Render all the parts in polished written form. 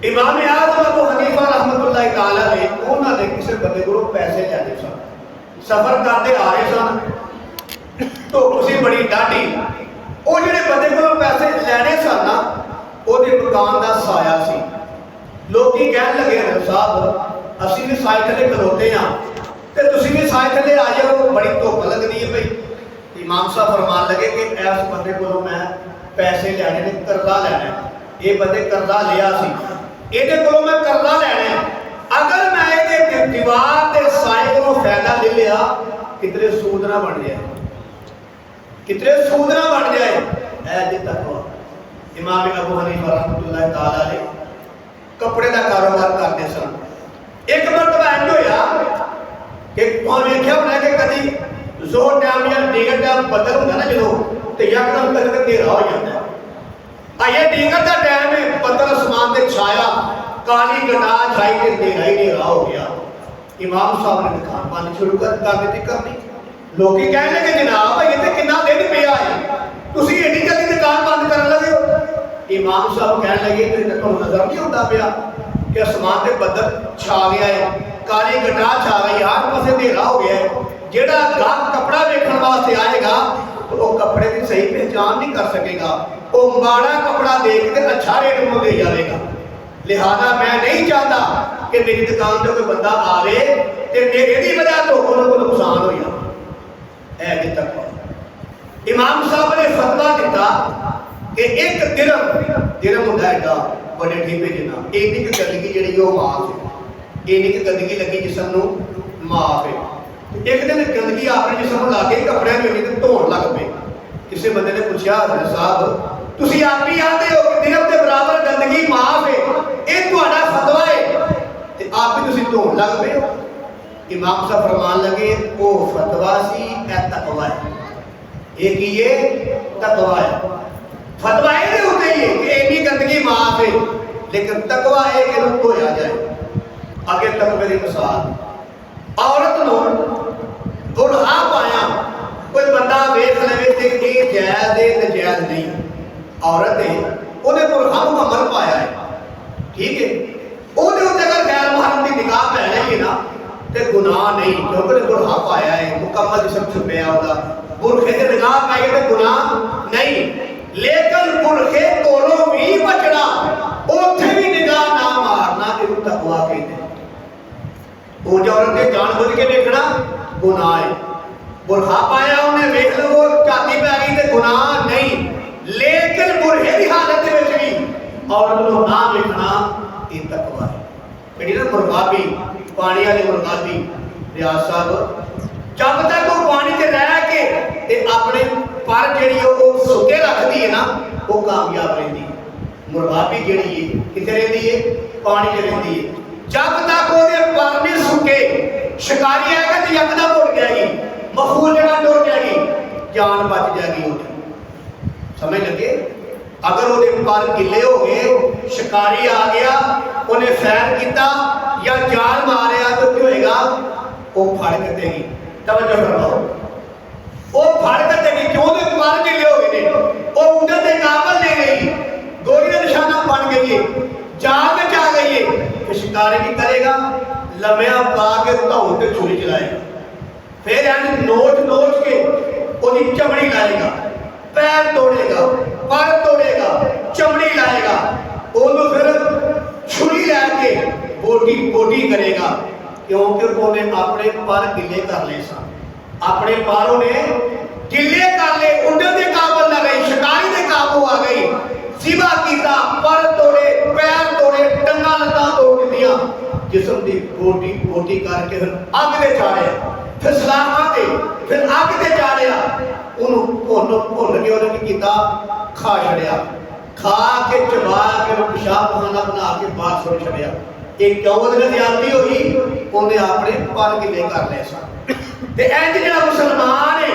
इमाम आज़म अबू हनीफा रहमतुल्लाह तआला ने उन्होंने किसी बंदे को पैसे लैने सन, सफर करते आ रहे सन, धुप सी बड़ी डाढ़ी, वो जिहड़े बंदे को पैसे लैने सन ना उहदे मकान का साया सी। लोग कह लगे साहब असीं भी साए थले खलोते हाँ तो तुसीं भी साए थले आ जाओ, बड़ी धुप लगती है भाई। इमाम साहब फरमान लगे कि इस बंदे को मैं पैसे लैने ने, कर्जा लैना, ये बंदे कर्जा लिया सी, ਇਹਦੇ ਕੋਲੋਂ मैं कर्जा लैना, अगर मैं ये दीवार के साए को फायदा ले लिया कितने सूद ना बन जाए, कितने सूद ना बन जाए। ऐ तकवा इमाम अबू हनीफा रहमतुल्लाह तआला ने कपड़े का कारोबार करते सन। एक मरतबा इंज होया कि तुहां वेख्या होना कि कभी जोर टाइम या डीगर टाइम बदल होंदा ना जो तो यकदम तक अंधेरा हो जाता है। ये डीगर का टाइम है, बदल आसमान से छाया, काली घटा छाई के अंधेरा ही अंधेरा हो गया। इमाम साहब ने दुकान बंद शुरू कर दी करनी। लोग कहने लगे जनाब ये तो कितना दिन पिया है, तुसीं एडी जल्दी दुकान बंद कर लगे हो। इमाम साहब कहने लगे तुहानूं नजर नहीं आता पिया कि आसमान से बदल छा गया है, काली घटा छा गई, हर पासे अंधेरा हो गया है। जेड़ा गाहक कपड़ा देखने वास्ते आएगा तो वो कपड़े की सही पहचान नहीं कर सकेगा, वो माड़ा कपड़ा देख के अच्छा रेट में दे जाएगा। लिहाजा मैं नहीं चाहता कि मेरी दुकान से कोई बंदा आवे तो मेरी वजह तो उन्होंने को नुकसान हो जाए। अभी तक इमाम साहब ने फतवा दिता कि एक दिरम होता है बड़े ठीपे जिन्ना, इन्नी की गंदगी जी वो माफ है, इन्नी की गंदगी लगी जिसम माफ है। एक दिन गंदगी अपने जिसम ला के कपड़े में धोन लग पे। किसी बंदे ने पूछा साहब तुसीं आप ही आते हो कि दिरम के बराबर गंदगी माफ है, ये तुम्हारा फतवा है ते आप भी तुसीं धोन लग पे हो। इमाम साहब फरमान लगे वो फतवा सी ए तकवा है, ये की ये तकवा है। फतवा ये होते ही कि इन्नी गंदगी माफ है, लेकिन तकवा है कि इन्हें धोया जाए। आगे तकवे की मिसाल, औरत नो बुरहा पाया कोई बंदा वेख लवे कि ये जायज़ है नजायज़ नहीं, औरत है उन्हें बुरहा मुकम्मल पाया है, ठीक है, ਉਹਦੇ ਉੱਤੇ अगर गैर महरम की निगाह पै रही है ना तो गुनाह नहीं, क्योंकि बुरहा पाया है मुकम्मल जिसम छुपया होगा, बुरखे की निगाह पाई तो गुनाह नहीं। लेकिन बुरखे कोलों भी बचना, उत्थे भी निगाह ना मारना, इहनूं तकवा कहते हैं। वो औरत ने जानबूझ के देखना गुनाह है, बुरखा पाया उन्हें वेख लो वो झाती पै गई तो गुनाह नहीं, लेकिन बुरहे की हालत में भी औरत को ना देखना ये तकवा है। ਜਿਹੜੀ ਨਾ ਮੁਰਗਾਬੀ पानी वाली मुर्गाबी रियाज साहब जब तक वो पानी से रह के ते अपने पर जी सुके रखती है ना वो कामयाब रहती है। मुर्गाबी जी कितने रहती है, पानी च रहती है। जब तक वो पर नहीं सुके शिकारी आएगा तो यकदम उड़ जाएगी, मखूल जगह टुर जाएगी, जान बच जाएगी उसकी, समझ लगे। अगर वो पर गिले हो गए, शिकारी आ गया उन्हें फैर किया या जाल मारिया तो क्या होएगा, वो फड़ के देगी। तवज्जो फरमाओ, वो फड़ के देगी, क्यों तो पर गिले हो गए ने, वो उधर के काबल ले गई, गोली का निशाना बन गई है, जाल में जा गई है, तो शिकारी की करेगा लम्या पा के धौन से छुरी चलाएगा, फिर नोच नोच के उसकी चमड़ी लाएगा, पैर तोड़ेगा, पर तोड़ेगा, चमड़ी लाएगा, उन्होंने फिर छुरी लैके बोटी बोटी करेगा, क्योंकि उन्हें अपने पर गिले कर ले सन, अपने पर उन्हें गिले कर ले, उन्हें के काबल न गई, शिकारी के काबू आ गई, सिवा किया, पर तोड़े, पैर तोड़े, टंगा लत्ता तोड़ दिया, जिसम की बोटी बोटी करके फिर अग दे चाड़िया, फिर सलाखा दे, फिर अग दे चाड़िया, भुन के उन्होंने किया खा छड़िया, खा के चबा के पेशाब खाना बना के बाहर सुट छड़िया। एक चौथ ने ज्यादती हुई, उन्हें अपने पर गिले कर ले सन। ते इंज जिहड़ा मुसलमान है,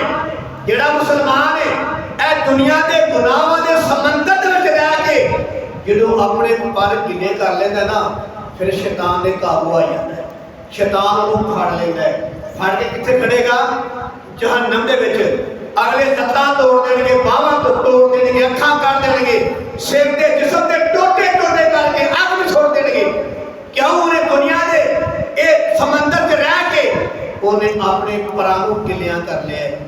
जिहड़ा मुसलमान है, ए दुनिया के गुनाहां दे समंदर विच रह के जदों अपने पर गिले कर लेंदा ना, फिर शैतान दे काबू आ जाता है, शैतान उन्हें फड़ लेंदा है, फड़ के कित्थे खड़ेगा, जहन्नम दे विच। अगले लत्तां तोड़ देंगे, बाहां तो तोड़ देंगे, अखां कर देंगे, सिर के जिस्म के टोटे टोटे करके अग में छोड़ देंगे। ਆਪਣੇ ਪਰਾਂ ਨੂੰ ਗਿੱਲਿਆਂ ਕਰ ਲਿਆ ਹੈ।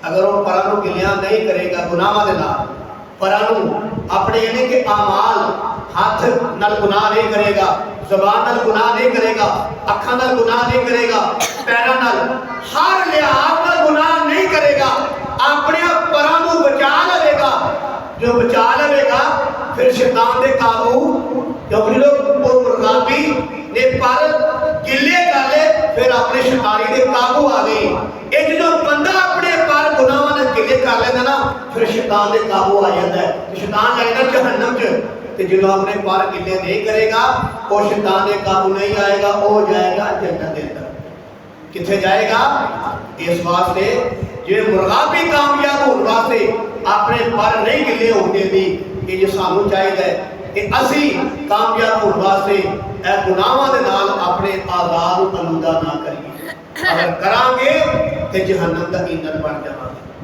ਅਗਰ ਉਹ ਪਰਾਂ ਨੂੰ ਗਿੱਲਿਆਂ ਨਹੀਂ ਕਰੇਗਾ ਗੁਨਾਹਾਂ ਦੇ ਨਾਲ, ਪਰਾਂ ਨੂੰ ਆਪਣੇ ਯਾਨੀ ਕਿ ਆਮਾਲ, ਹੱਥ ਨਾਲ ਗੁਨਾਹ ਨਹੀਂ ਕਰੇਗਾ, ਜ਼ਬਾਨ ਨਾਲ ਗੁਨਾਹ ਨਹੀਂ ਕਰੇਗਾ, ਅੱਖਾਂ ਨਾਲ ਗੁਨਾਹ ਨਹੀਂ ਕਰੇਗਾ, ਪੈਰਾਂ ਨਾਲ ਹਰ ਲਿਹਾਜ਼ ਨਾਲ ਗੁਨਾਹ ਨਹੀਂ ਕਰੇਗਾ, ਆਪਣੇ ਪਰਾਂ ਨੂੰ ਬਚਾ ਲਵੇਗਾ। ਜੋ ਬਚਾ ਲਵੇਗਾ ਫਿਰ ਸ਼ੈਤਾਨ ਦੇ ਕਾਬੂ, ਕਿਉਂਕਿ ਉਹ ਮੁਰਗਾਬੀ ਨੇ ਪਰ ਗਿੱਲੇ ਕਰ ਲਏ, ਫਿਰ ਆਪਣੇ ਸ਼ੈਤਾਨੀ ਦੇ ਕਾਬੂ ਆ ਗਈ। ਇਹ ਜਦੋਂ ਬੰਦਾ ਆਪਣੇ ਪਰ ਗੁਨਾਹਾਂ ਨਾਲ ਗਿੱਲੇ ਕਰ ਲੈਂਦਾ ਨਾ, ਫਿਰ ਸ਼ੈਤਾਨ ਦੇ ਕਾਬੂ ਆ ਜਾਂਦਾ ਹੈ। ਸ਼ੈਤਾਨ ਜਾਏਗਾ ਜਹੰਨਮ 'ਚ, ਤੇ ਜਦੋਂ ਆਪਣੇ ਪਰ ਗਿੱਲੇ ਨਹੀਂ ਕਰੇਗਾ ਉਹ ਸ਼ੈਤਾਨ ਦੇ ਕਾਬੂ ਨਹੀਂ ਆਏਗਾ, ਉਹ ਜਾਏਗਾ ਜੰਨਤ ਦੇ ਅੰਦਰ। ਕਿੱਥੇ ਜਾਏਗਾ? ਇਸ ਵਾਸਤੇ ਜਿਵੇਂ ਮੁਰਗਾਬੀ ਕਾਮਯਾਬ ਹੋਣ ਵਾਸਤੇ ਆਪਣੇ ਪਰ ਨਹੀਂ ਗਿੱਲੇ ਹੋਣ ਦਿੰਦੀ, ਇਹ ਜੋ ਸਾਨੂੰ ਚਾਹੀਦਾ ਹੈ ਕਿ ਅਸੀਂ ਕਾਮਯਾਬ ਹੋਣ ਵਾਸਤੇ ਇਹ ਗੁਨਾਹਾਂ ਦੇ ਨਾਲ ਆਪਣੇ ਆਜ਼ਾਦ ਨੂੰ ਆਲੂਦਾ ਨਾ ਕਰੀਏ। ਅਗਰ ਕਰਾਂਗੇ ਤੇ ਜਹੰਨਮ ਦਾ ਈਂਧਨ ਬਣ ਜਾਵਾਂਗੇ।